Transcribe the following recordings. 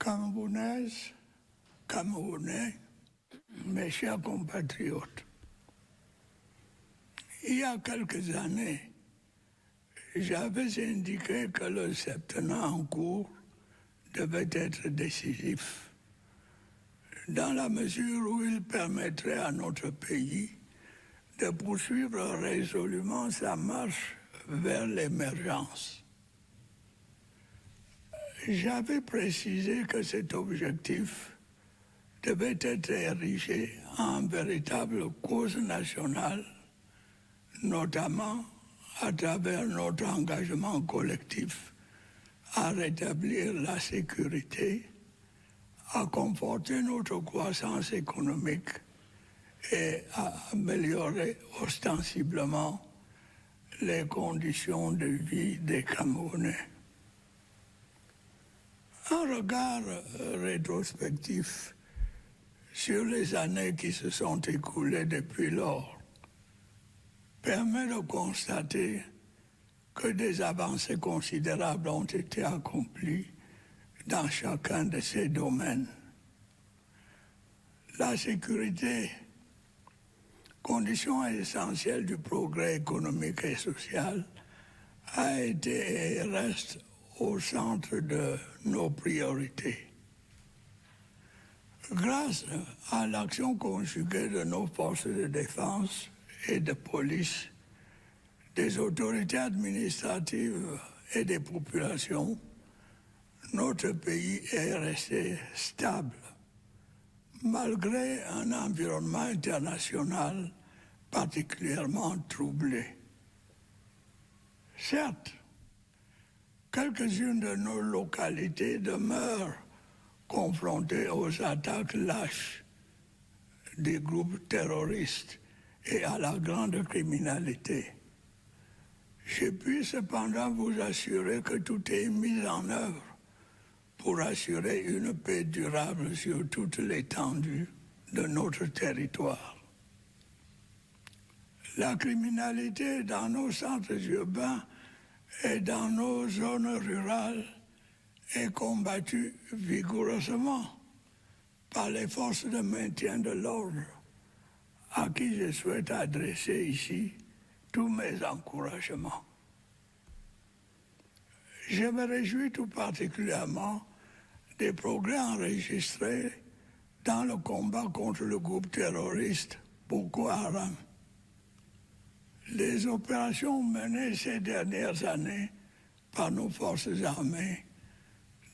Camerounaises, Camerounais, mes chers compatriotes, il y a quelques années, j'avais indiqué que le septennat en cours devait être décisif, dans la mesure où il permettrait à notre pays de poursuivre résolument sa marche vers l'émergence. J'avais précisé que cet objectif devait être érigé en véritable cause nationale, notamment à travers notre engagement collectif à rétablir la sécurité, à conforter notre croissance économique et à améliorer ostensiblement les conditions de vie des Camerounais. Un regard rétrospectif sur les années qui se sont écoulées depuis lors permet de constater que des avancées considérables ont été accomplies dans chacun de ces domaines. La sécurité, condition essentielle du progrès économique et social, a été et reste au centre de nos priorités. Grâce à l'action conjuguée de nos forces de défense et de police, des autorités administratives et des populations, notre pays est resté stable, malgré un environnement international particulièrement troublé. Certes, quelques-unes de nos localités demeurent confrontées aux attaques lâches des groupes terroristes et à la grande criminalité. Je puis cependant vous assurer que tout est mis en œuvre pour assurer une paix durable sur toute l'étendue de notre territoire. La criminalité dans nos centres urbains et dans nos zones rurales est combattue vigoureusement par les forces de maintien de l'ordre, à qui je souhaite adresser ici tous mes encouragements. Je me réjouis tout particulièrement des progrès enregistrés dans le combat contre le groupe terroriste Boko Haram. Les opérations menées ces dernières années par nos forces armées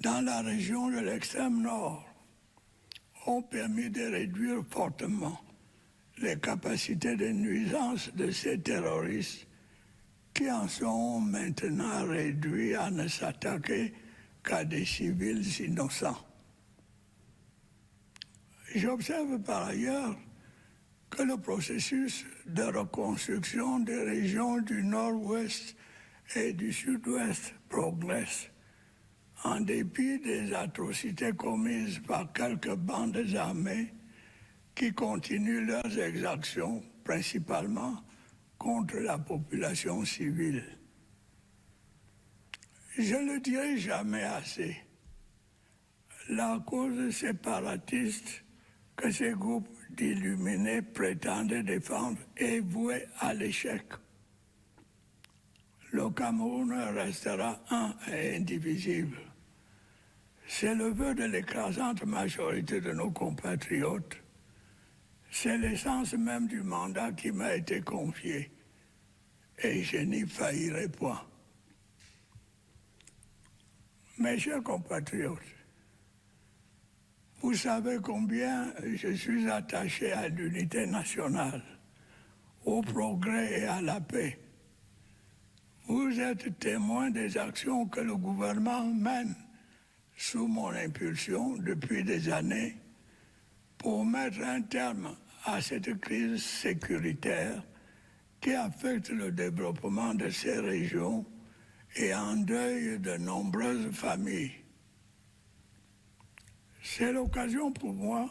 dans la région de l'extrême nord ont permis de réduire fortement les capacités de nuisance de ces terroristes qui en sont maintenant réduits à ne s'attaquer qu'à des civils innocents. J'observe par ailleurs que le processus de reconstruction des régions du nord-ouest et du sud-ouest progresse, en dépit des atrocités commises par quelques bandes armées qui continuent leurs exactions, principalement contre la population civile. Je ne le dirai jamais assez. La cause séparatiste que ces groupes d'illuminés prétendaient défendre est vouée à l'échec. Le Cameroun restera un et indivisible. C'est le vœu de l'écrasante majorité de nos compatriotes. C'est l'essence même du mandat qui m'a été confié. Et je n'y faillirai point. Mes chers compatriotes, vous savez combien je suis attaché à l'unité nationale, au progrès et à la paix. Vous êtes témoin des actions que le gouvernement mène sous mon impulsion depuis des années pour mettre un terme à cette crise sécuritaire qui affecte le développement de ces régions et endeuille de nombreuses familles. C'est l'occasion pour moi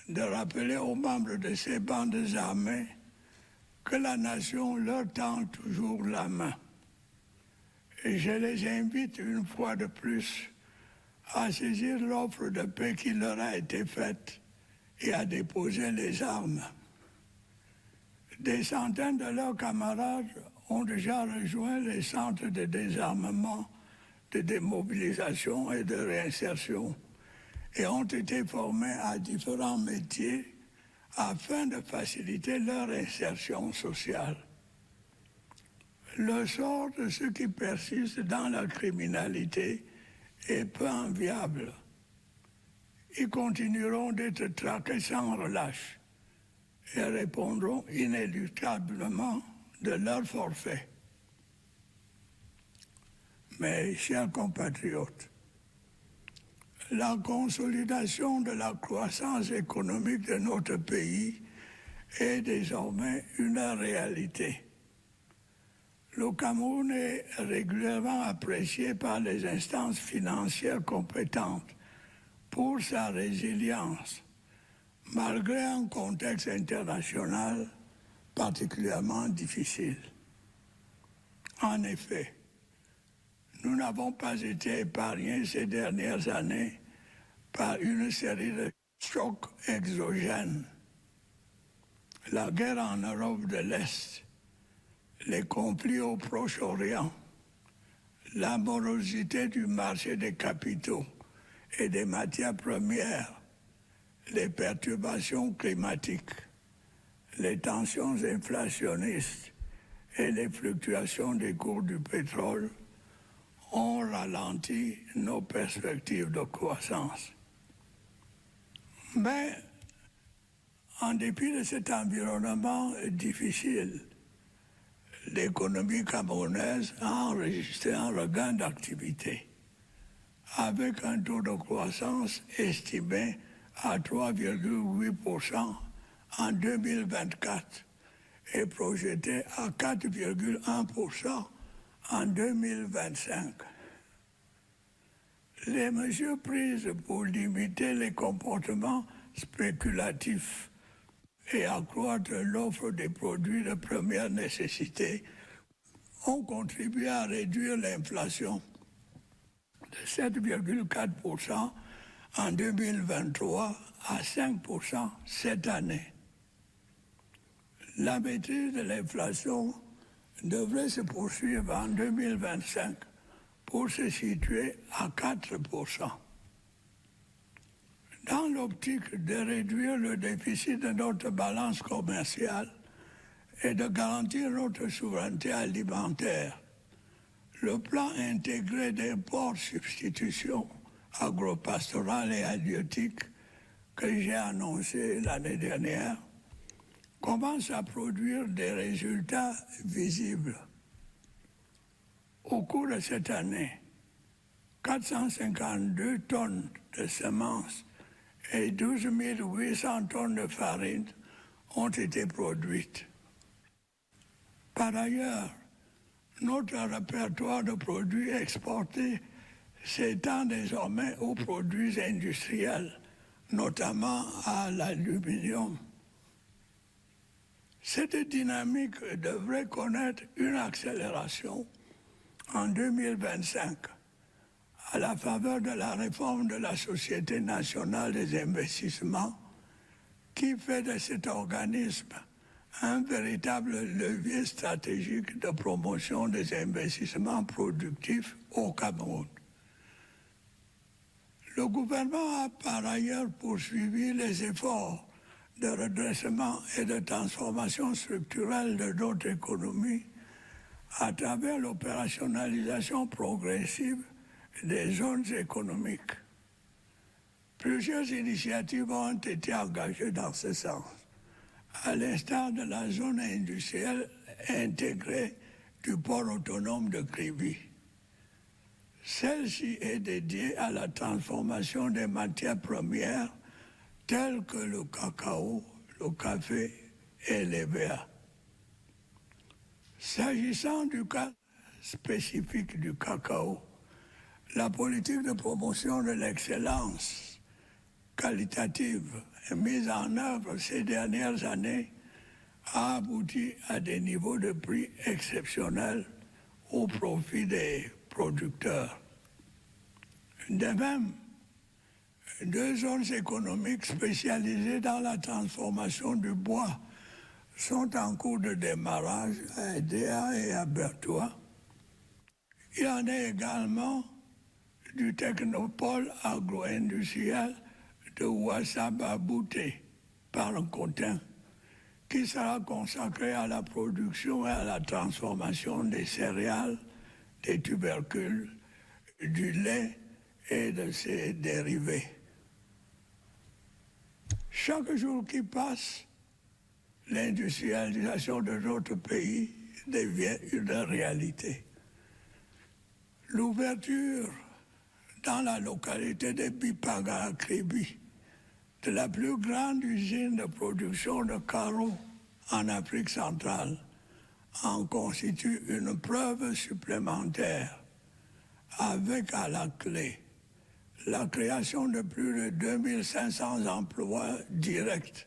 de rappeler aux membres de ces bandes armées que la nation leur tend toujours la main. Et je les invite une fois de plus à saisir l'offre de paix qui leur a été faite et à déposer les armes. Des centaines de leurs camarades ont déjà rejoint les centres de désarmement, de démobilisation et de réinsertion et ont été formés à différents métiers afin de faciliter leur insertion sociale. Le sort de ceux qui persistent dans la criminalité est peu enviable. Ils continueront d'être traqués sans relâche et répondront inéluctablement de leur forfait. Mes chers compatriotes, la consolidation de la croissance économique de notre pays est désormais une réalité. Le Cameroun est régulièrement apprécié par les instances financières compétentes pour sa résilience, malgré un contexte international particulièrement difficile. En effet, nous n'avons pas été épargnés ces dernières années par une série de chocs exogènes. La guerre en Europe de l'Est, les conflits au Proche-Orient, la morosité du marché des capitaux et des matières premières, les perturbations climatiques, les tensions inflationnistes et les fluctuations des cours du pétrole ont ralenti nos perspectives de croissance. Mais, en dépit de cet environnement difficile, l'économie camerounaise a enregistré un regain d'activité, avec un taux de croissance estimé à 3,8% en 2024 et projeté à 4,1% en 2025. Les mesures prises pour limiter les comportements spéculatifs et accroître l'offre des produits de première nécessité ont contribué à réduire l'inflation de 7,4% en 2023 à 5% cette année. La maîtrise de l'inflation devrait se poursuivre en 2025 pour se situer à 4%. Dans l'optique de réduire le déficit de notre balance commerciale et de garantir notre souveraineté alimentaire, le plan intégré d'import-substitution agropastorale et halieutique que j'ai annoncé l'année dernière commence à produire des résultats visibles. Au cours de cette année, 452 tonnes de semences et 12 800 tonnes de farine ont été produites. Par ailleurs, notre répertoire de produits exportés s'étend désormais aux produits industriels, notamment à l'aluminium. Cette dynamique devrait connaître une accélération en 2025 à la faveur de la réforme de la Société nationale des investissements qui fait de cet organisme un véritable levier stratégique de promotion des investissements productifs au Cameroun. Le gouvernement a par ailleurs poursuivi les efforts de redressement et de transformation structurelle de notre économie à travers l'opérationnalisation progressive des zones économiques. Plusieurs initiatives ont été engagées dans ce sens, à l'instar de la zone industrielle intégrée du port autonome de Kribi. Celle-ci est dédiée à la transformation des matières premières telles que le cacao, le café et les verres. S'agissant du cas spécifique du cacao, la politique de promotion de l'excellence qualitative mise en œuvre ces dernières années a abouti à des niveaux de prix exceptionnels au profit des producteurs. De même, 2 zones économiques spécialisées dans la transformation du bois sont en cours de démarrage à Edea et à Bertois. Il en est également du technopôle agro-industriel de Ouassaba-Bouté par un cotin qui sera consacré à la production et à la transformation des céréales, des tubercules, du lait et de ses dérivés. Chaque jour qui passe, l'industrialisation de notre pays devient une réalité. L'ouverture dans la localité de Bipaga à Kribi, de la plus grande usine de production de carreaux en Afrique centrale, en constitue une preuve supplémentaire, avec à la clé la création de plus de 2500 emplois directs.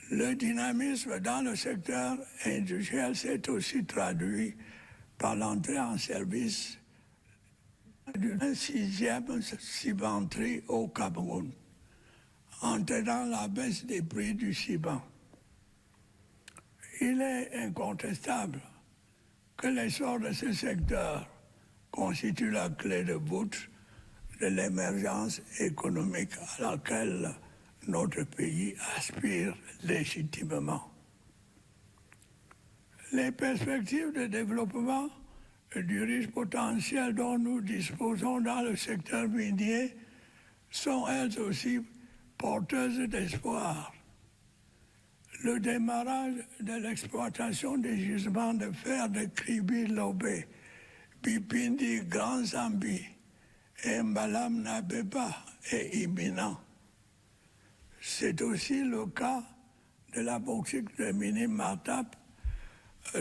Le dynamisme dans le secteur industriel s'est aussi traduit par l'entrée en service d'une 6e cimenterie au Cameroun, entraînant la baisse des prix du ciment. Il est incontestable que l'essor de ce secteur constitue la clé de voûte de l'émergence économique à laquelle notre pays aspire légitimement. Les perspectives de développement du riche potentiel dont nous disposons dans le secteur minier sont elles aussi porteuses d'espoir. Le démarrage de l'exploitation des gisements de fer de Kribi-Lobé, Bipindi, Grand Zambi et Mbalam Nabeba est imminent. C'est aussi le cas de la bauxite de Mini-Martap,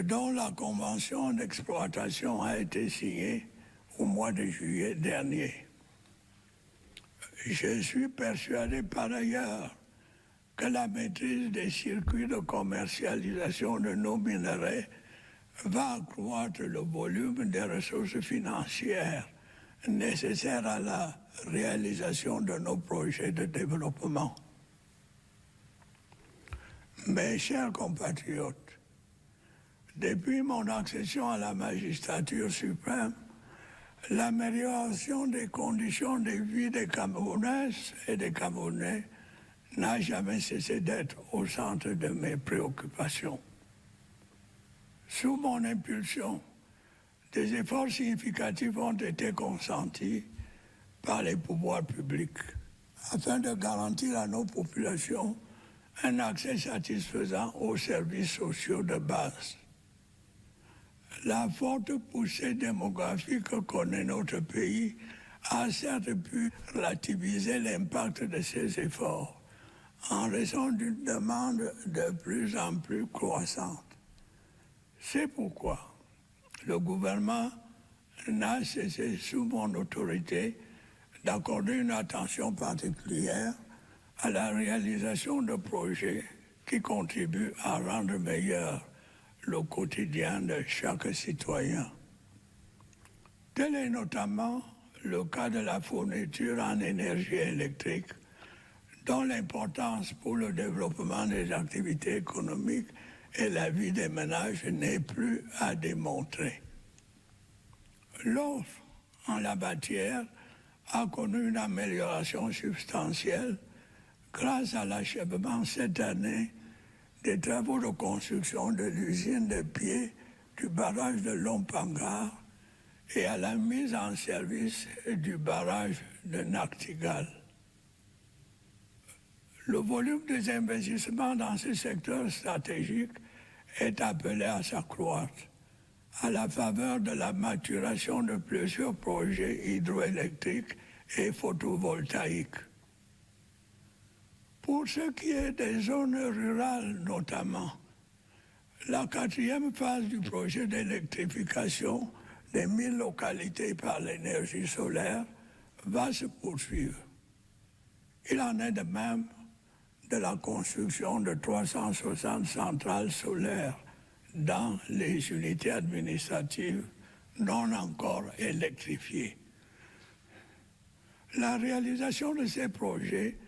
dont la convention d'exploitation a été signée au mois de juillet dernier. Je suis persuadé par ailleurs que la maîtrise des circuits de commercialisation de nos minerais va accroître le volume des ressources financières nécessaires à la réalisation de nos projets de développement. Mes chers compatriotes, depuis mon accession à la magistrature suprême, l'amélioration des conditions de vie des Camerounaises et des Camerounais n'a jamais cessé d'être au centre de mes préoccupations. Sous mon impulsion, des efforts significatifs ont été consentis par les pouvoirs publics afin de garantir à nos populations un accès satisfaisant aux services sociaux de base. La forte poussée démographique que connaît notre pays a certes pu relativiser l'impact de ces efforts en raison d'une demande de plus en plus croissante. C'est pourquoi le gouvernement n'a cessé, sous mon autorité, d'accorder une attention particulière à la réalisation de projets qui contribuent à rendre meilleur le quotidien de chaque citoyen. Tel est notamment le cas de la fourniture en énergie électrique, dont l'importance pour le développement des activités économiques et la vie des ménages n'est plus à démontrer. L'offre en la matière a connu une amélioration substantielle grâce à l'achèvement cette année des travaux de construction de l'usine de pied du barrage de Lompangar et à la mise en service du barrage de Nachtigal. le volume des investissements dans ces secteurs stratégiques est appelé à s'accroître à la faveur de la maturation de plusieurs projets hydroélectriques et photovoltaïques. Pour ce qui est des zones rurales notamment, la 4e phase du projet d'électrification des 1000 localités par l'énergie solaire va se poursuivre. Il en est de même de la construction de 360 centrales solaires dans les unités administratives non encore électrifiées. La réalisation de ces projets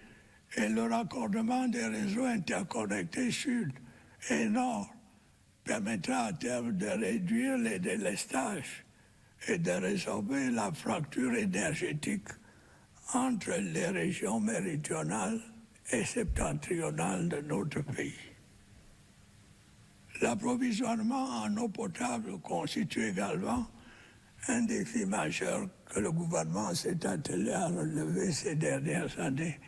et le raccordement des réseaux interconnectés sud et nord permettra à terme de réduire les délestages et de résorber la fracture énergétique entre les régions méridionales et septentrionales de notre pays. L'approvisionnement en eau potable constitue également un défi majeur que le gouvernement s'est attelé à relever ces dernières années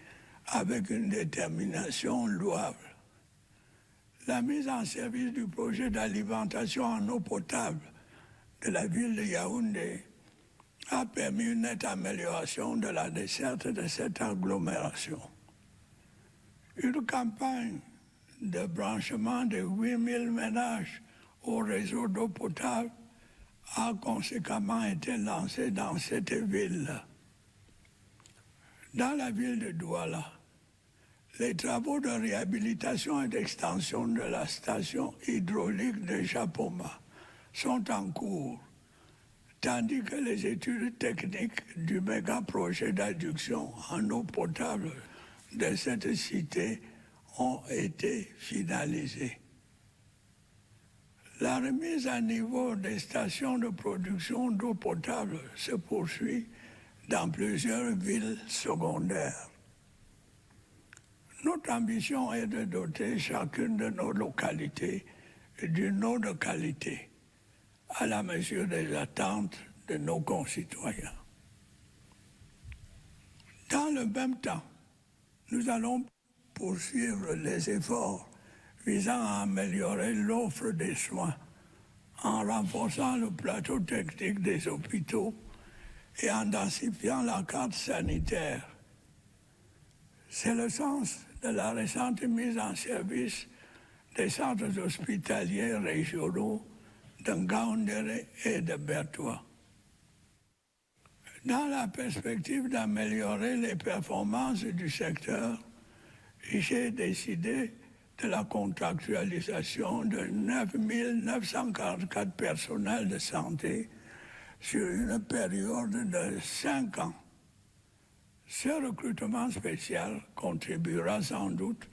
avec une détermination louable. La mise en service du projet d'alimentation en eau potable de la ville de Yaoundé a permis une nette amélioration de la desserte de cette agglomération. Une campagne de branchement de 8000 ménages au réseau d'eau potable a conséquemment été lancée dans cette ville. Dans la ville de Douala, les travaux de réhabilitation et d'extension de la station hydraulique de Japoma sont en cours, tandis que les études techniques du méga-projet d'adduction en eau potable de cette cité ont été finalisées. La remise à niveau des stations de production d'eau potable se poursuit dans plusieurs villes secondaires. Notre ambition est de doter chacune de nos localités d'une eau de qualité, à la mesure des attentes de nos concitoyens. Dans le même temps, nous allons poursuivre les efforts visant à améliorer l'offre des soins en renforçant le plateau technique des hôpitaux et en densifiant la carte sanitaire. C'est le sens de la récente mise en service des centres hospitaliers régionaux de Ngaoundéré et de Bertoua. Dans la perspective d'améliorer les performances du secteur, j'ai décidé de la contractualisation de 9 944 personnels de santé sur une période de 5 ans. Ce recrutement spécial contribuera sans doute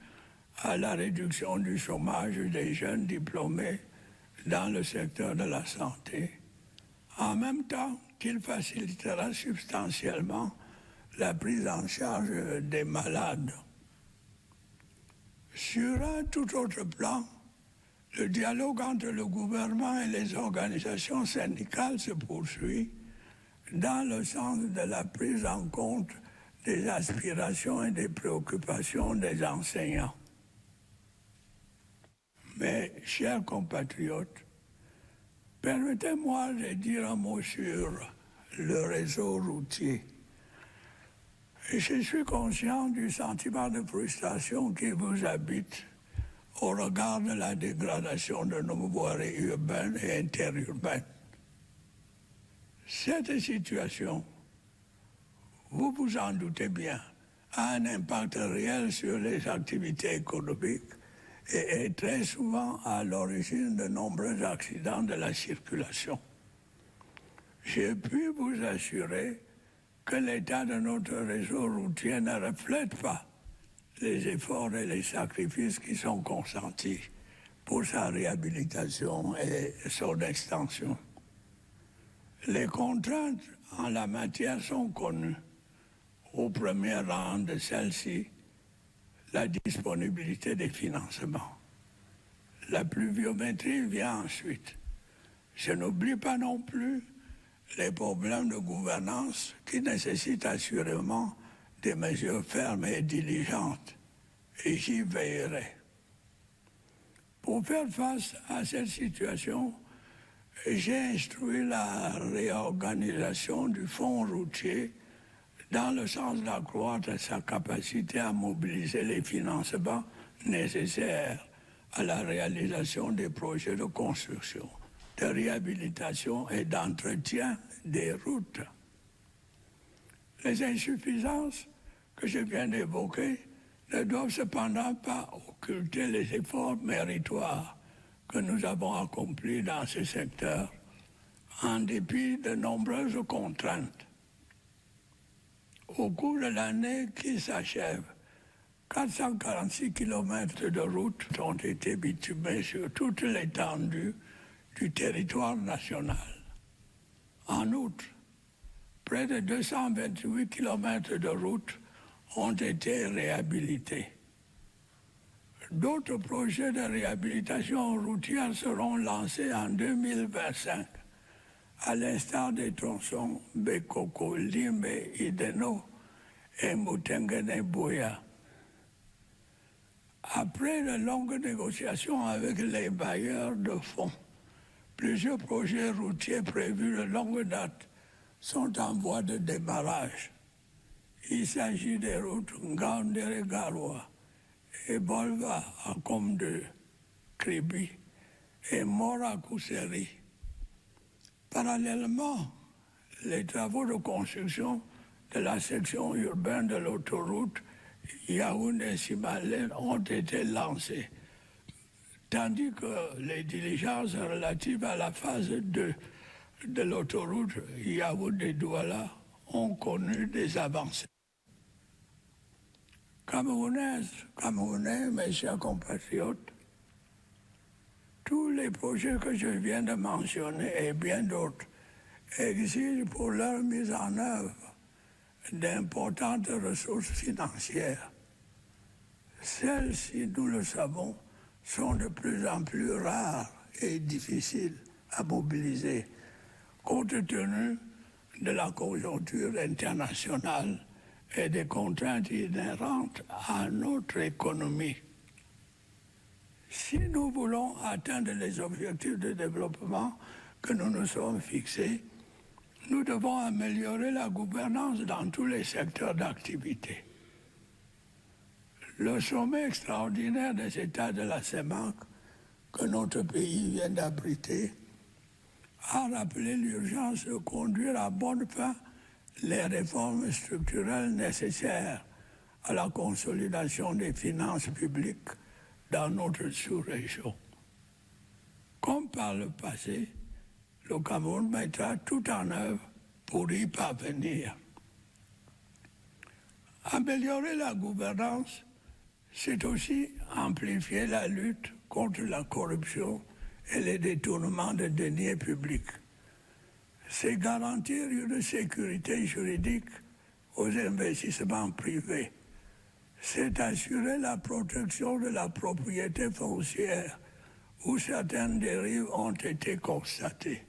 à la réduction du chômage des jeunes diplômés dans le secteur de la santé, en même temps qu'il facilitera substantiellement la prise en charge des malades. Sur un tout autre plan, le dialogue entre le gouvernement et les organisations syndicales se poursuit dans le sens de la prise en compte des aspirations et des préoccupations des enseignants. Mais, chers compatriotes, permettez-moi de dire un mot sur le réseau routier. Je suis conscient du sentiment de frustration qui vous habite au regard de la dégradation de nos voiries urbaines et interurbaines. Cette situation, vous vous en doutez bien, a un impact réel sur les activités économiques et est très souvent à l'origine de nombreux accidents de la circulation. Je puis vous assurer que l'état de notre réseau routier ne reflète pas les efforts et les sacrifices qui sont consentis pour sa réhabilitation et son extension. Les contraintes en la matière sont connues. Au premier rang de celles-ci, la disponibilité des financements. La pluviométrie vient ensuite. Je n'oublie pas non plus les problèmes de gouvernance qui nécessitent assurément des mesures fermes et diligentes. et j'y veillerai. Pour faire face à cette situation, j'ai instruit la réorganisation du fonds routier dans le sens d'accroître sa capacité à mobiliser les financements nécessaires à la réalisation des projets de construction, de réhabilitation et d'entretien des routes. Les insuffisances que je viens d'évoquer ne doivent cependant pas occulter les efforts méritoires que nous avons accomplis dans ce secteur, en dépit de nombreuses contraintes. Au cours de l'année qui s'achève, 446 km de routes ont été bitumées sur toute l'étendue du territoire national. En outre, près de 228 km de routes ont été réhabilités. D'autres projets de réhabilitation routière seront lancés en 2025, à l'instar des tronçons Bekoko, Limbe, Ideno et Mutengene-Boya. Après de longues négociations avec les bailleurs de fonds, plusieurs projets routiers prévus de longue date sont en voie de démarrage. Il s'agit des routes Ngandere-Garoua et Bolva à Comde, Kribi et Mora-Kuseri. Parallèlement, les travaux de construction de la section urbaine de l'autoroute Yaoundé-Simalène ont été lancés, tandis que les diligences relatives à la phase 2 de l'autoroute Yaoundé-Douala ont connu des avancées. Camerounais, mes chers compatriotes, tous les projets que je viens de mentionner et bien d'autres exigent pour leur mise en œuvre d'importantes ressources financières. Celles-ci, nous le savons, sont de plus en plus rares et difficiles à mobiliser, compte tenu de la conjoncture internationale et des contraintes inhérentes à notre économie. Si nous voulons atteindre les objectifs de développement que nous nous sommes fixés, nous devons améliorer la gouvernance dans tous les secteurs d'activité. Le sommet extraordinaire des États de la CEMAC que notre pays vient d'abriter a rappelé l'urgence de conduire à bonne fin les réformes structurelles nécessaires à la consolidation des finances publiques dans notre sous-région. Comme par le passé, le Cameroun mettra tout en œuvre pour y parvenir. Améliorer la gouvernance, c'est aussi amplifier la lutte contre la corruption et les détournements de deniers publics. C'est garantir une sécurité juridique aux investissements privés. C'est assurer la protection de la propriété foncière où certaines dérives ont été constatées.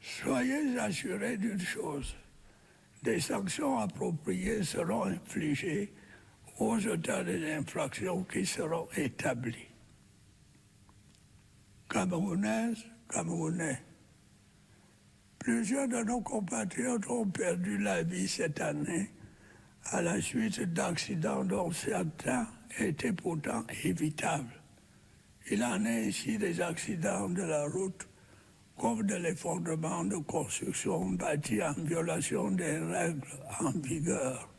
Soyez assurés d'une chose, des sanctions appropriées seront infligées aux auteurs des infractions qui seront établies. Camerounaises, Camerounais, plusieurs de nos compatriotes ont perdu la vie cette année à la suite d'accidents dont certains étaient pourtant évitables. Il en est ainsi des accidents de la route comme de l'effondrement de constructions bâties en violation des règles en vigueur.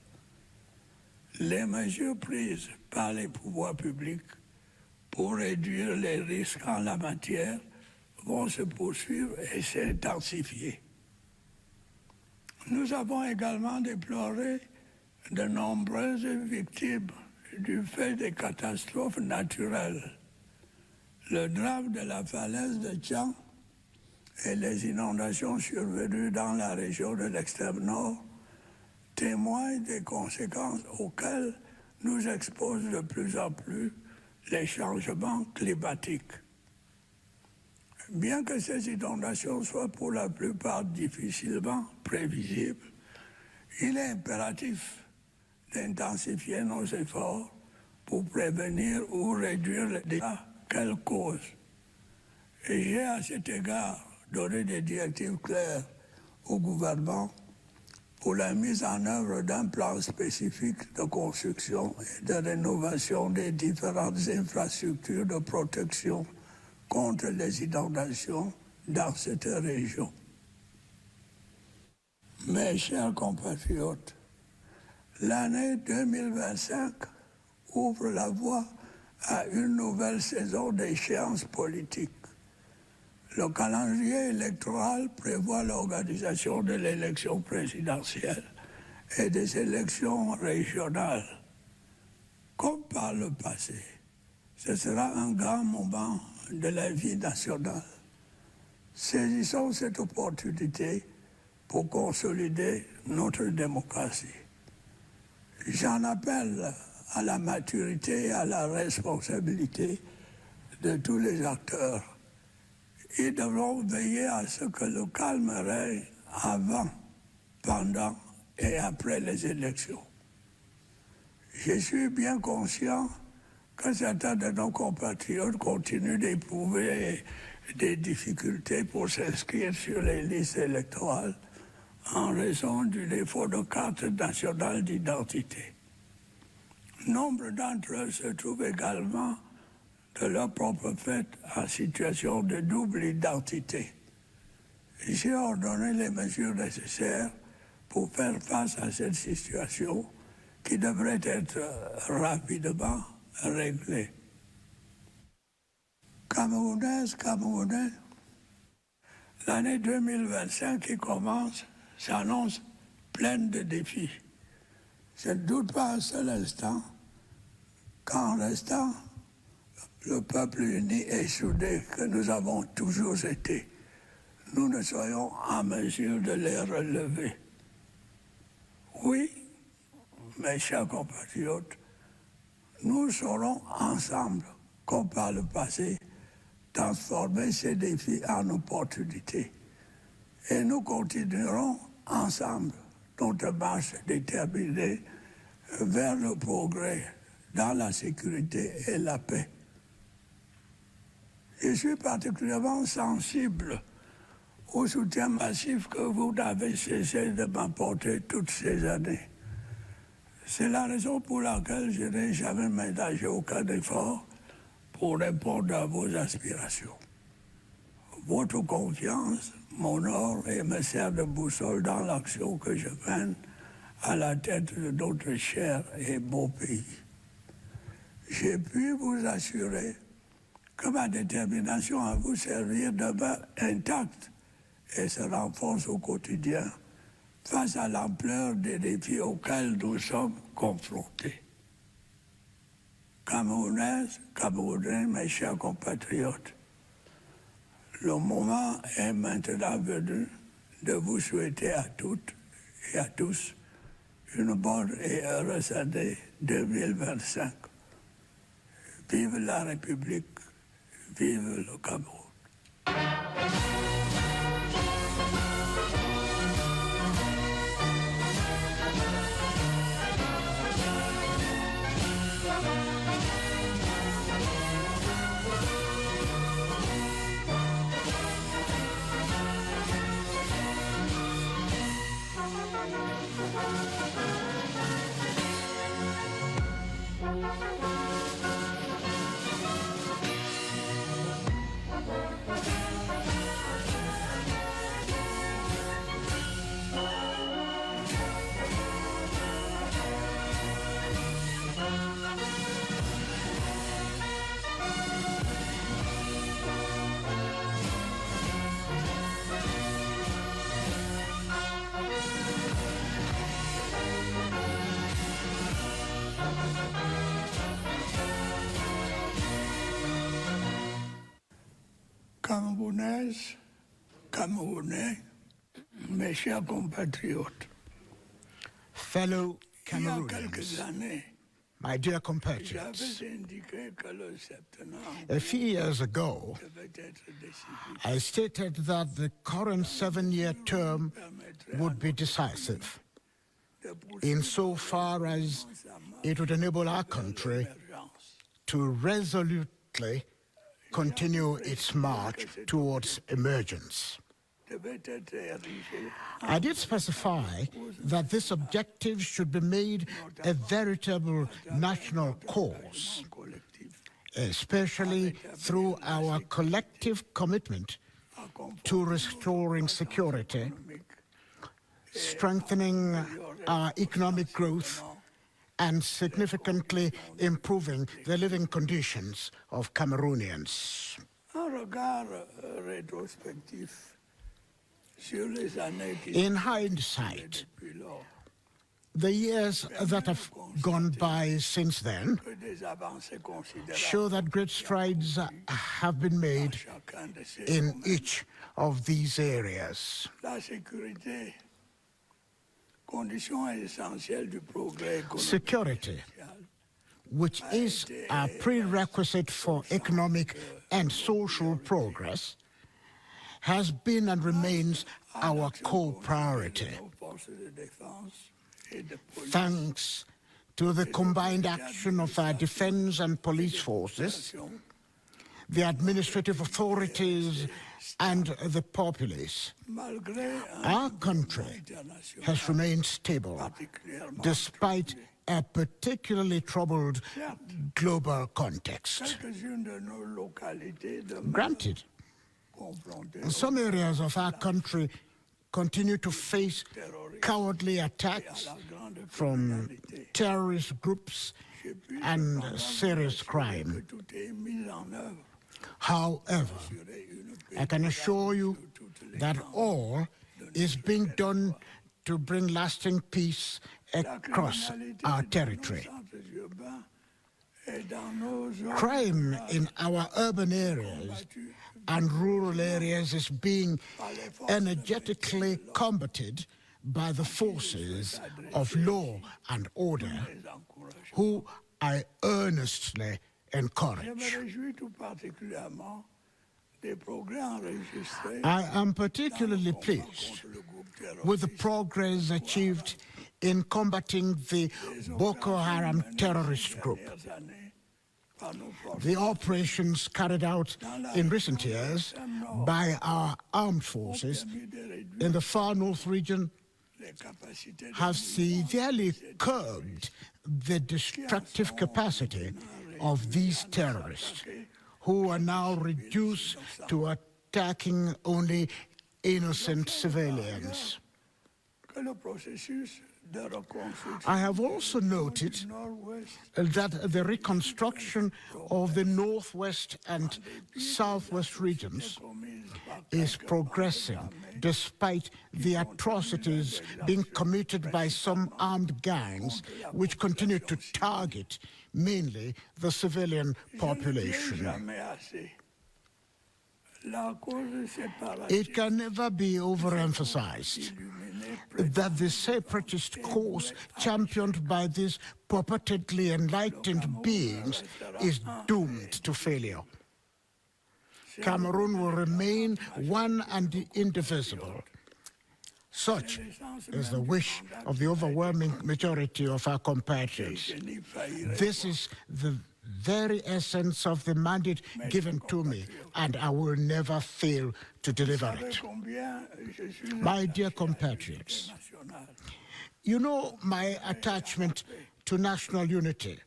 Les mesures prises par les pouvoirs publics pour réduire les risques en la matière vont se poursuivre et s'intensifier. Nous avons également déploré de nombreuses victimes du fait des catastrophes naturelles. Le drame de la falaise de Tchang et les inondations survenues dans la région de l'extrême nord témoignent des conséquences auxquelles nous exposent de plus en plus les changements climatiques. Bien que ces inondations soient pour la plupart difficilement prévisibles, il est impératif d'intensifier nos efforts pour prévenir ou réduire les dégâts qu'elle cause. Et j'ai à cet égard donné des directives claires au gouvernement pour la mise en œuvre d'un plan spécifique de construction et de rénovation des différentes infrastructures de protection contre les inondations dans cette région. Mes chers compatriotes, l'année 2025 ouvre la voie à une nouvelle saison d'échéances politiques. Le calendrier électoral prévoit l'organisation de l'élection présidentielle et des élections régionales. Comme par le passé, ce sera un grand moment de la vie nationale. Saisissons cette opportunité pour consolider notre démocratie. J'en appelle à la maturité et à la responsabilité de tous les acteurs. Ils devront veiller à ce que le calme règne avant, pendant et après les élections. Je suis bien conscient que certains de nos compatriotes continuent d'éprouver des difficultés pour s'inscrire sur les listes électorales en raison du défaut de carte nationale d'identité. Nombre d'entre eux se trouvent également de leur propre fait en situation de double identité. J'ai ordonné les mesures nécessaires pour faire face à cette situation qui devrait être rapidement réglée. Camerounaises, Camerounais, l'année 2025 qui commence s'annonce pleine de défis. Je ne doute pas un seul instant qu'en restant le peuple uni et soudé que nous avons toujours été, nous ne soyons en mesure de les relever. Oui, mes chers compatriotes, nous saurons ensemble, comme par le passé, transformer ces défis en opportunités. Et nous continuerons ensemble notre marche déterminée vers le progrès dans la sécurité et la paix. Je suis particulièrement sensible au soutien massif que vous n'avez cessé de m'apporter toutes ces années. C'est la raison pour laquelle je n'ai jamais ménagé aucun effort pour répondre à vos aspirations. Votre confiance m'honore et me sert de boussole dans l'action que je mène à la tête de notre cher et beau pays. J'ai pu vous assurer que ma détermination à vous servir demeure intacte et se renforce au quotidien face à l'ampleur des défis auxquels nous sommes confrontés. Camerounaises, Camerounais, mes chers compatriotes, le moment est maintenant venu de vous souhaiter à toutes et à tous une bonne et heureuse année 2025. Vive la République! Vive le Cameroun. Camerounaises, Camerounais, mes chers compatriotes, Fellow il y a quelques Cameroonians, années, my dear compatriots, j'avais indiqué que le septennat a few years ago, devait être décisif. I stated that the current 7-year term would be decisive, insofar as it would enable our country to resolutely continue its march towards emergence. I did specify that this objective should be made a veritable national cause, especially through our collective commitment to restoring security, strengthening our economic growth, and significantly improving the living conditions of Cameroonians. In hindsight, the years that have gone by since then show that great strides have been made in each of these areas. Security, which is a prerequisite for economic and social progress, has been and remains our core priority. Thanks to the combined action of our defense and police forces, the administrative authorities, and the populace, our country has remained stable despite a particularly troubled global context. Granted, some areas of our country continue to face cowardly attacks from terrorist groups and serious crime. However, I can assure you that all is being done to bring lasting peace across our territory. Crime in our urban areas and rural areas is being energetically combated by the forces of law and order, who I earnestly encourage. I am particularly pleased with the progress achieved in combating the Boko Haram terrorist group. The operations carried out in recent years by our armed forces in the far north region have severely curbed the destructive capacity of these terrorists, who are now reduced to attacking only innocent civilians. I have also noted that the reconstruction of the northwest and southwest regions is progressing despite the atrocities being committed by some armed gangs which continue to target mainly the civilian population. It can never be overemphasized that the separatist cause championed by these purportedly enlightened beings is doomed to failure. Cameroon will remain one and indivisible. Such is the wish of the overwhelming majority of our compatriots. This is the very essence of the mandate given to me, and I will never fail to deliver it. My dear compatriots, you know my attachment to national unity,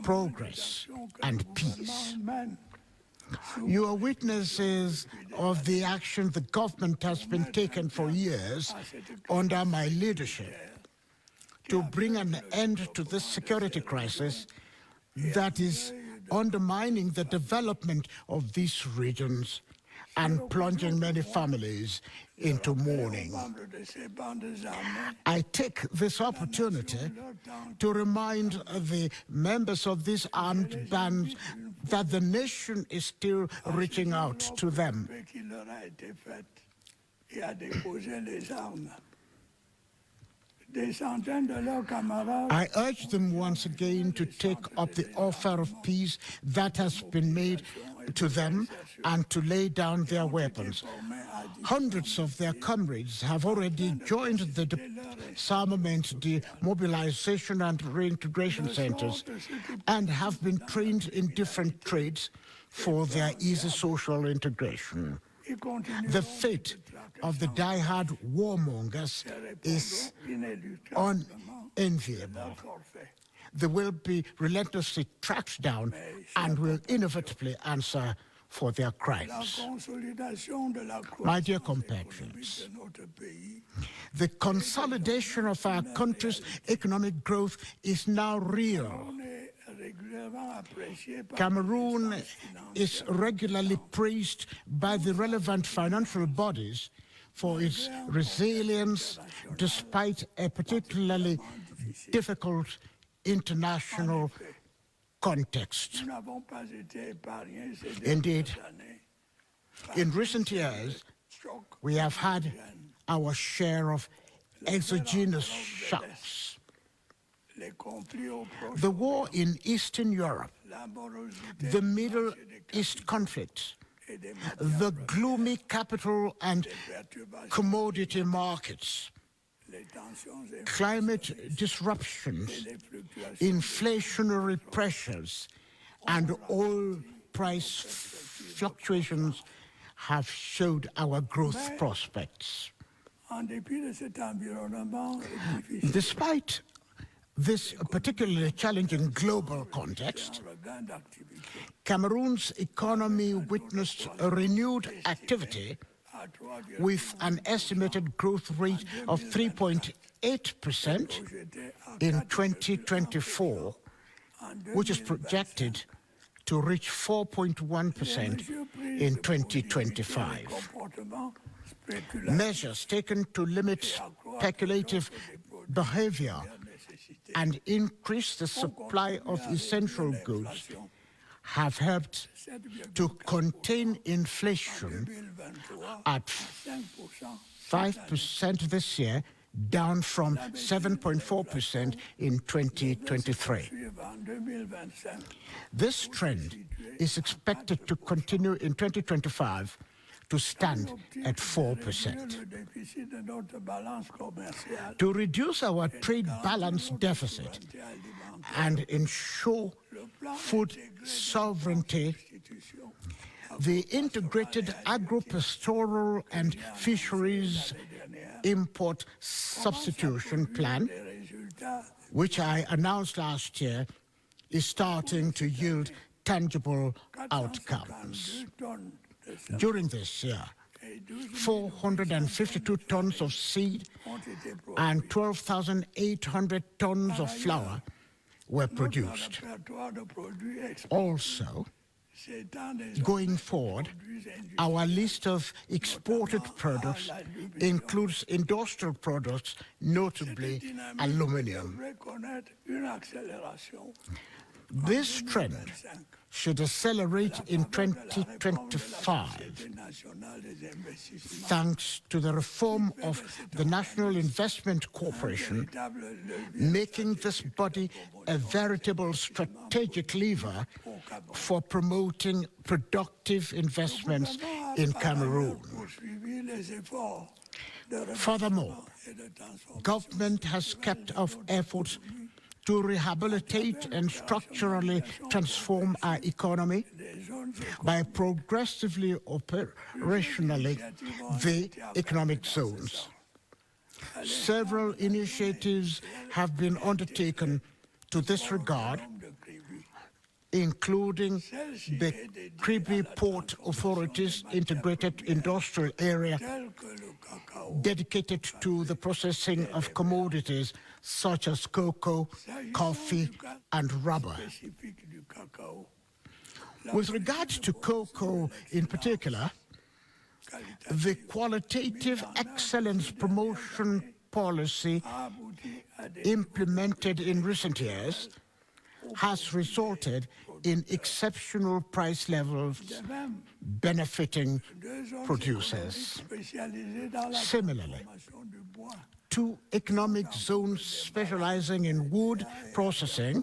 progress, and peace. You are witnesses of the action the government has been taking for years under my leadership to bring an end to this security crisis that is undermining the development of these regions and plunging many families into mourning. I take this opportunity to remind the members of these armed bands that the nation is still reaching out to them. I urge them once again to take up the offer of peace that has been made to them and to lay down their weapons. Hundreds of their comrades have already joined the disarmament, demobilization and reintegration centers and have been trained in different trades for their easy social integration. The fate of the die-hard warmongers is unenviable. They will be relentlessly tracked down and will inevitably answer for their crimes. My dear compatriots, the consolidation of our country's economic growth is now real. Cameroon is regularly praised by the relevant financial bodies for its resilience despite a particularly difficult international context. Indeed, in recent years, we have had our share of exogenous shocks. The war in Eastern Europe, the Middle East conflict, the gloomy capital and commodity markets, climate disruptions, inflationary pressures, and oil price fluctuations have showed our growth prospects. Despite this particularly challenging global context, Cameroon's economy witnessed a renewed activity with an estimated growth rate of 3.8% in 2024, which is projected to reach 4.1% in 2025. Measures taken to limit speculative behavior and increase the supply of essential goods have helped to contain inflation at 5% this year, down from 7.4% in 2023. This trend is expected to continue in 2025 to stand at 4%. To reduce our trade balance deficit and ensure food sovereignty, the Integrated Agro-Pastoral and Fisheries Import Substitution Plan, which I announced last year, is starting to yield tangible outcomes. During this year, 452 tons of seed and 12,800 tons of flour were produced. Also, going forward, our list of exported products includes industrial products, notably aluminum. This trend should accelerate in 2025, thanks to the reform of the National Investment Corporation, making this body a veritable strategic lever for promoting productive investments in Cameroon. Furthermore, government has kept up efforts to rehabilitate and structurally transform our economy by progressively operationally the economic zones. Several initiatives have been undertaken to this regard, including the Kribi Port Authority's integrated industrial area dedicated to the processing of commodities such as cocoa, coffee, and rubber. With regard to cocoa in particular, the qualitative excellence promotion policy implemented in recent years has resulted in exceptional price levels benefiting producers. Similarly, 2 economic zones specializing in wood processing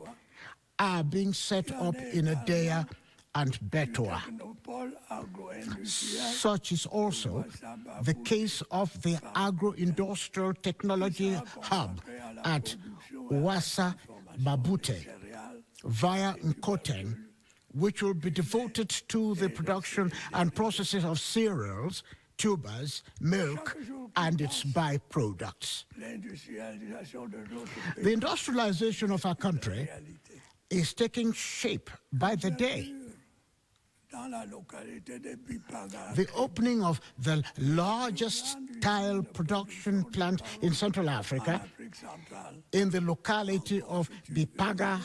are being set up in Adea and Betua. Such is also the case of the agro-industrial technology hub at Wassa Babute via Nkoten, which will be devoted to the production and processing of cereals, tubers, milk, and its byproducts. The industrialization of our country is taking shape by the day. The opening of the largest tile production plant in Central Africa in the locality of Bipaga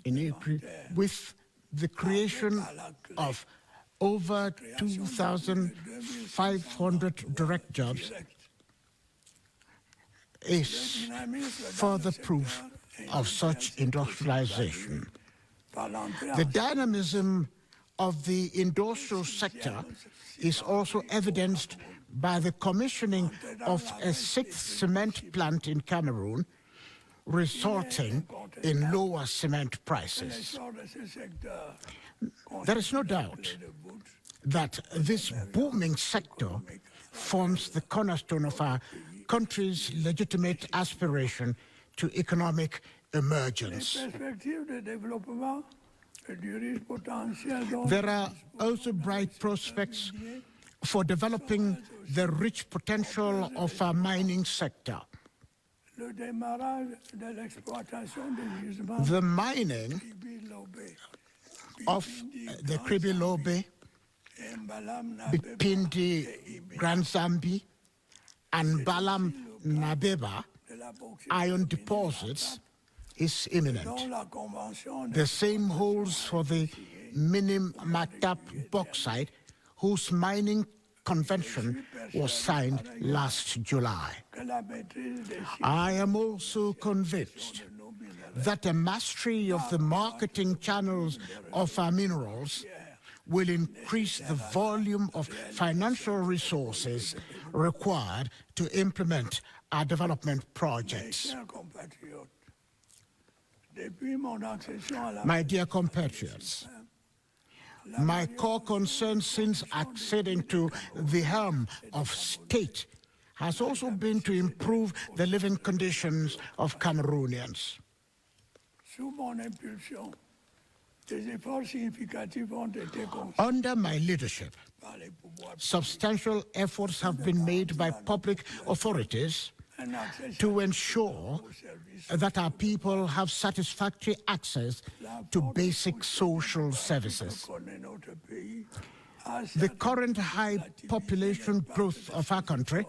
in April, with the creation of over 2,500 direct jobs, is further proof of such industrialization. The dynamism of the industrial sector is also evidenced by the commissioning of a sixth cement plant in Cameroon, resulting in lower cement prices. There is no doubt that this booming sector forms the cornerstone of our country's legitimate aspiration to economic emergence. There are also bright prospects for developing the rich potential of our mining sector. The mining of the Kribilobe, Bipindi Granzambi, and Balam Nabeba iron deposits is imminent. The same holds for the Minim Matap bauxite, whose mining convention was signed last July. I am also convinced that the mastery of the marketing channels of our minerals will increase the volume of financial resources required to implement our development projects. My dear compatriots, my core concern since acceding to the helm of state has also been to improve the living conditions of Cameroonians. Under my leadership, substantial efforts have been made by public authorities to ensure that our people have satisfactory access to basic social services. The current high population growth of our country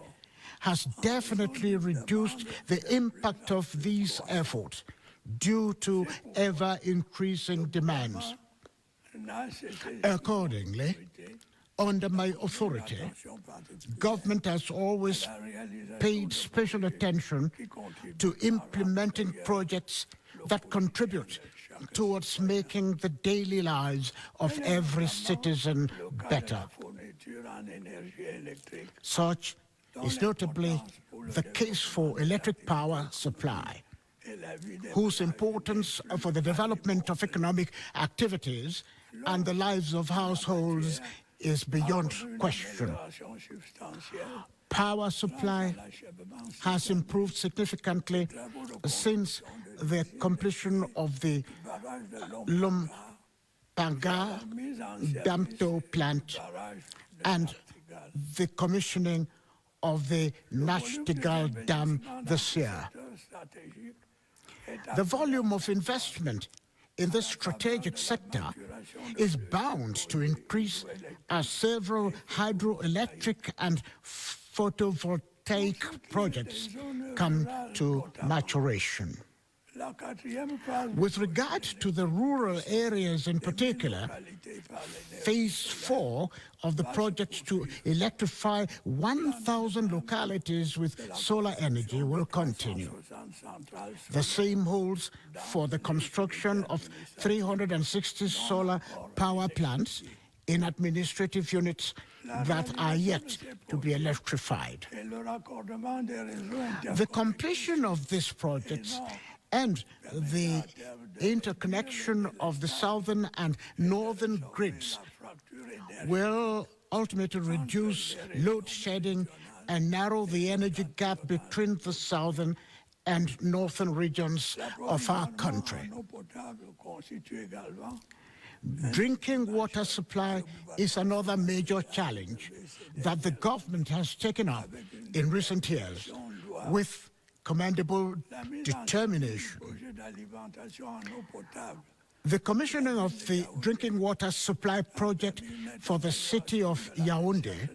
has definitely reduced the impact of these efforts due to ever-increasing demands. Accordingly, under my authority, government has always paid special attention to implementing projects that contribute towards making the daily lives of every citizen better. Such is notably the case for electric power supply, whose importance for the development of economic activities and the lives of households is beyond question. Power supply has improved significantly since the completion of the Lumpanga Damto plant and the commissioning of the Nachtigal Dam this year. The volume of investment in this strategic sector is bound to increase as several hydroelectric and photovoltaic projects come to maturation. With regard to the rural areas in particular, Phase 4 of the project to electrify 1,000 localities with solar energy will continue. The same holds for the construction of 360 solar power plants in administrative units that are yet to be electrified. The completion of these projects and the interconnection of the southern and northern grids will ultimately reduce load shedding and narrow the energy gap between the southern and northern regions of our country. Drinking water supply is another major challenge that the government has taken up in recent years with commendable determination. The commissioning of the drinking water supply project for the city of Yaoundé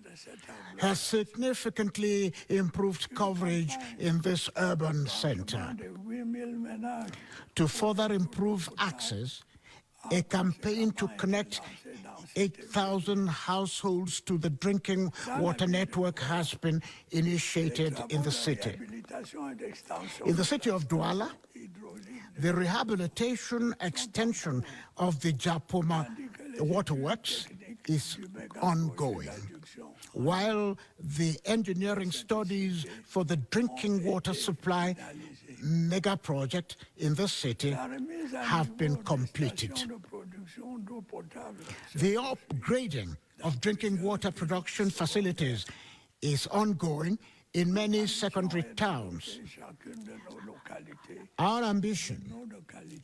has significantly improved coverage in this urban center. To further improve access, a campaign to connect 8,000 households to the drinking water network has been initiated in the city. In the city of Douala, the rehabilitation extension of the Japoma waterworks is ongoing, while the engineering studies for the drinking water supply mega project in the city have been completed. The upgrading of drinking water production facilities is ongoing in many secondary towns. Our ambition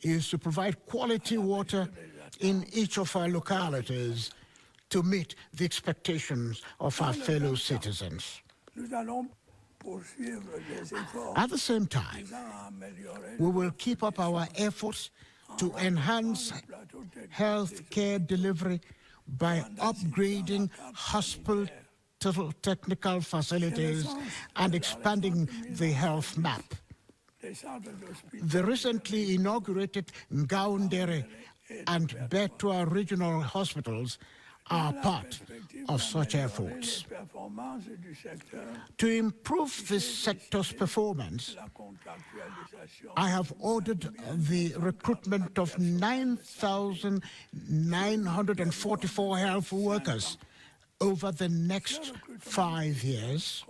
is to provide quality water in each of our localities to meet the expectations of our fellow citizens. At the same time, we will keep up our efforts to enhance health care delivery by upgrading hospital technical facilities and expanding the health map. The recently inaugurated Ngaoundere and Betua regional hospitals are part of such efforts. To improve this sector's performance, I have ordered the recruitment of 9,944 health workers over the next 5 years.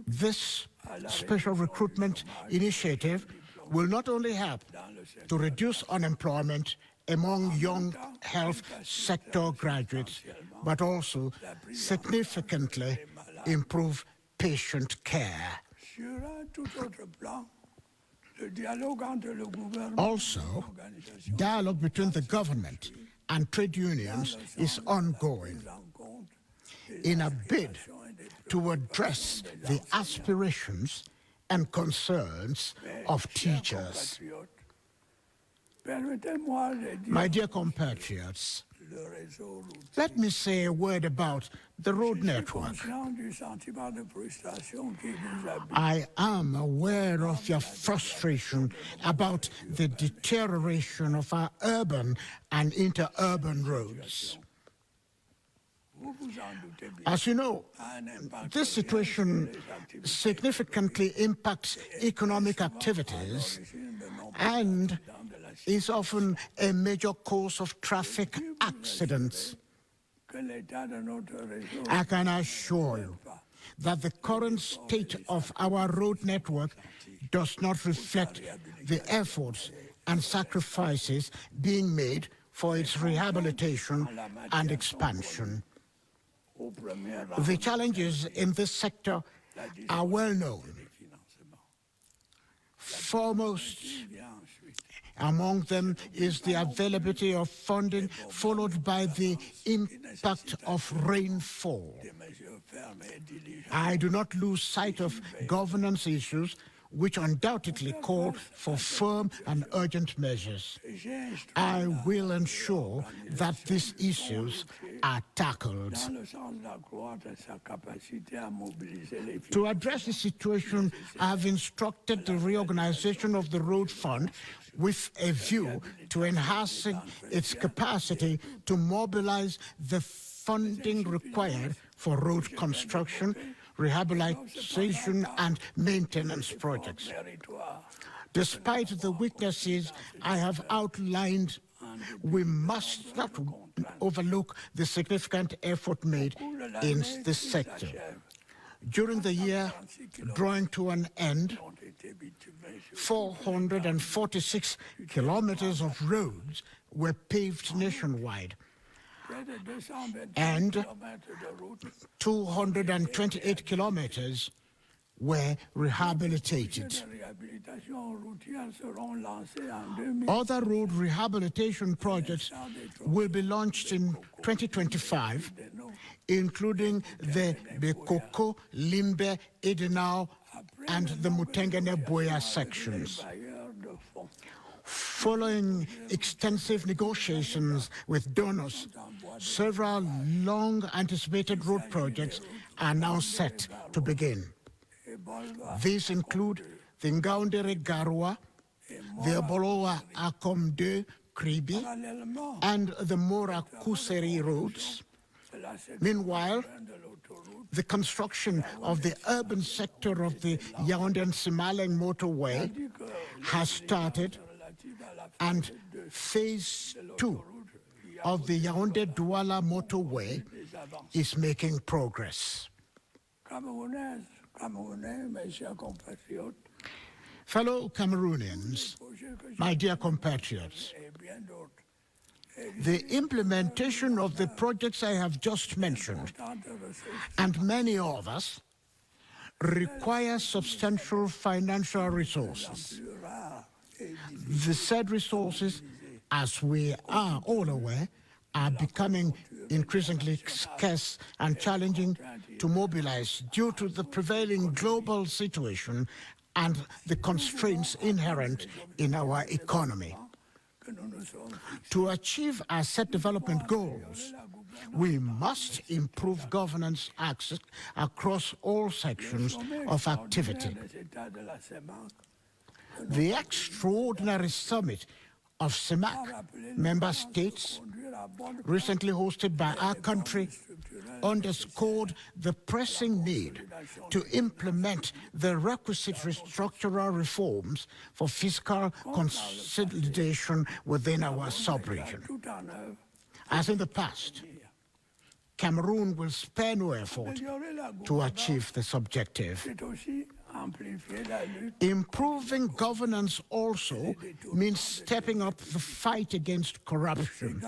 This special recruitment initiative will not only help to reduce unemployment among young health sector graduates, but also significantly improve patient care. Also, dialogue between the government and trade unions is ongoing in a bid to address the aspirations and concerns of teachers. My dear compatriots, let me say a word about the road network. I am aware of your frustration about the deterioration of our urban and interurban roads. As you know, this situation significantly impacts economic activities and is often a major cause of traffic accidents. I can assure you that the current state of our road network does not reflect the efforts and sacrifices being made for its rehabilitation and expansion. The challenges in this sector are well known. Foremost among them is the availability of funding, followed by the impact of rainfall. I do not lose sight of governance issues, which undoubtedly call for firm and urgent measures. I will ensure that these issues are tackled. To address the situation, I have instructed the reorganization of the Road Fund with a view to enhancing its capacity to mobilize the funding required for road construction, rehabilitation and maintenance projects. Despite the weaknesses I have outlined, we must not overlook the significant effort made in this sector. During the year drawing to an end, 446 kilometers of roads were paved nationwide. and 228 kilometers were rehabilitated. Other road rehabilitation projects will be launched in 2025, including the Bekoko, Limbe, Edenau, and the Mutengene-Boya sections. Following extensive negotiations with donors, several long-anticipated road projects are now set to begin. These include the Ngaoundere-Garoua, the Obolowa-Akomde Kribi, and the Mora-Kuseri roads. Meanwhile, the construction of the urban sector of the Yaoundé-Simaleng motorway has started, and Phase 2 of the Yaoundé-Douala motorway is making progress. Fellow Cameroonians, my dear compatriots, the implementation of the projects I have just mentioned, and many others, require substantial financial resources. The said resources, as we are all aware, are becoming increasingly scarce and challenging to mobilize due to the prevailing global situation and the constraints inherent in our economy. To achieve our set development goals, we must improve governance access across all sections of activity. The extraordinary summit of CEMAC member states, recently hosted by our country, underscored the pressing need to implement the requisite structural reforms for fiscal consolidation within our sub-region. As in the past, Cameroon will spare no effort to achieve this objective. Improving governance also means stepping up the fight against corruption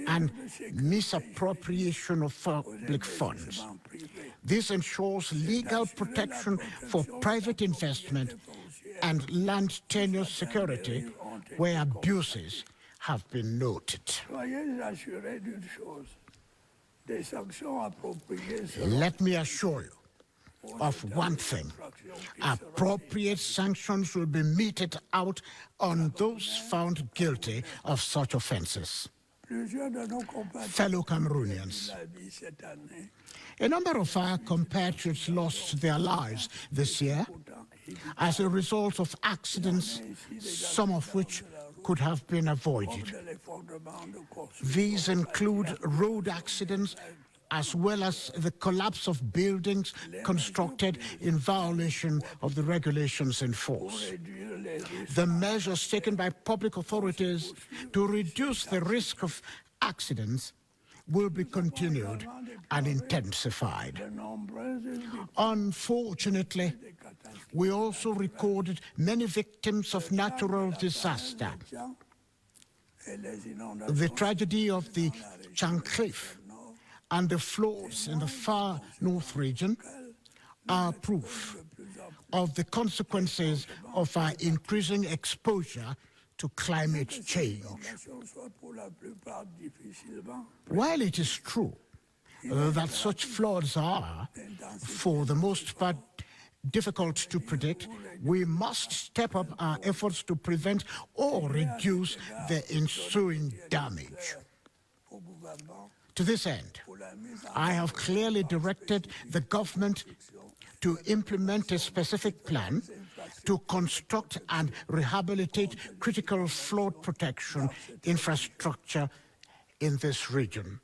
and misappropriation of public funds. This ensures legal protection for private investment and land tenure security where abuses have been noted. Let me assure you of one thing: appropriate sanctions will be meted out on those found guilty of such offenses. Fellow Cameroonians, a number of our compatriots lost their lives this year as a result of accidents, some of which could have been avoided. These include road accidents, as well as the collapse of buildings constructed in violation of the regulations in force. The measures taken by public authorities to reduce the risk of accidents will be continued and intensified. Unfortunately, we also recorded many victims of natural disaster. The tragedy of the Chancliffe and the floods in the far north region are proof of the consequences of our increasing exposure to climate change. While it is true that such floods are, for the most part, difficult to predict, we must step up our efforts to prevent or reduce the ensuing damage. To this end, I have clearly directed the government to implement a specific plan to construct and rehabilitate critical flood protection infrastructure in this region.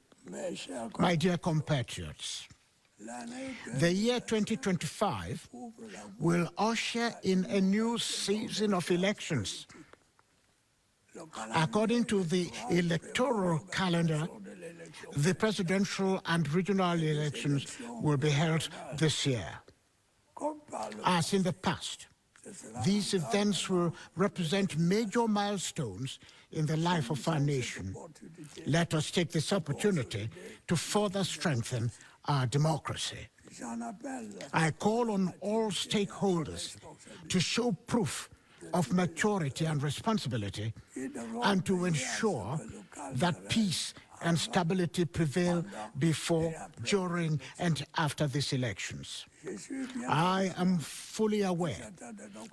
My dear compatriots, the year 2025 will usher in a new season of elections. According to the electoral calendar, the presidential and regional elections will be held this year. As in the past, these events will represent major milestones in the life of our nation. Let us take this opportunity to further strengthen our democracy. I call on all stakeholders to show proof of maturity and responsibility and to ensure that peace and stability prevail before, during, and after these elections. I am fully aware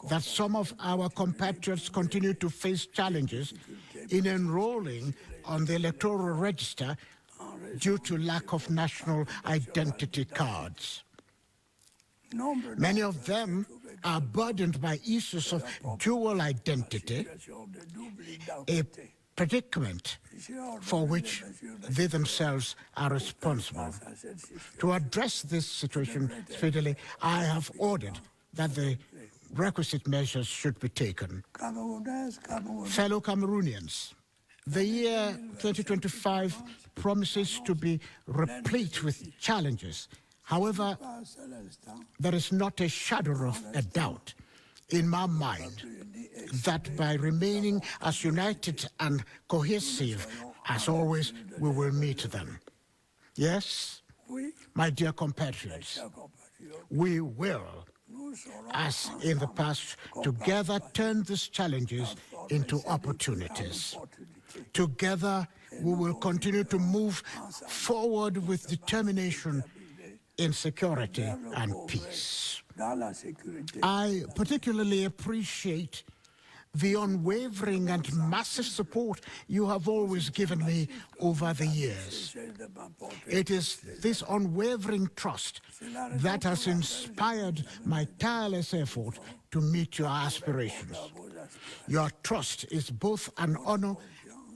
that some of our compatriots continue to face challenges in enrolling on the electoral register due to lack of national identity cards. Many of them are burdened by issues of dual identity, a predicament for which they themselves are responsible. To address this situation speedily, I have ordered that the requisite measures should be taken. Fellow Cameroonians, the year 2025 promises to be replete with challenges. However, there is not a shadow of a doubt in my mind that by remaining as united and cohesive as always, we will meet them. Yes, my dear compatriots, we will, as in the past, together turn these challenges into opportunities. Together, we will continue to move forward with determination in security and peace. I particularly appreciate the unwavering and massive support you have always given me over the years. It is this unwavering trust that has inspired my tireless effort to meet your aspirations. Your trust is both an honor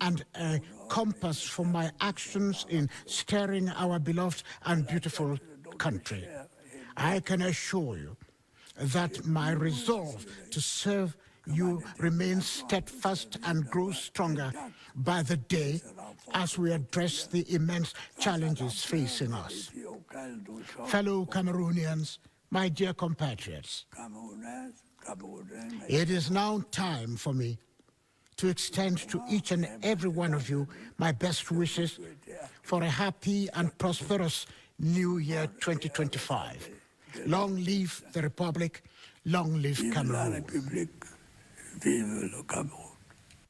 and a compass for my actions in steering our beloved and beautiful country. I can assure you that my resolve to serve you remains steadfast and grows stronger by the day as we address the immense challenges facing us. Fellow Cameroonians, my dear compatriots, it is now time for me to extend to each and every one of you my best wishes for a happy and prosperous New Year 2025. Long live the Republic, long live Cameroon. Vive le Cameroun.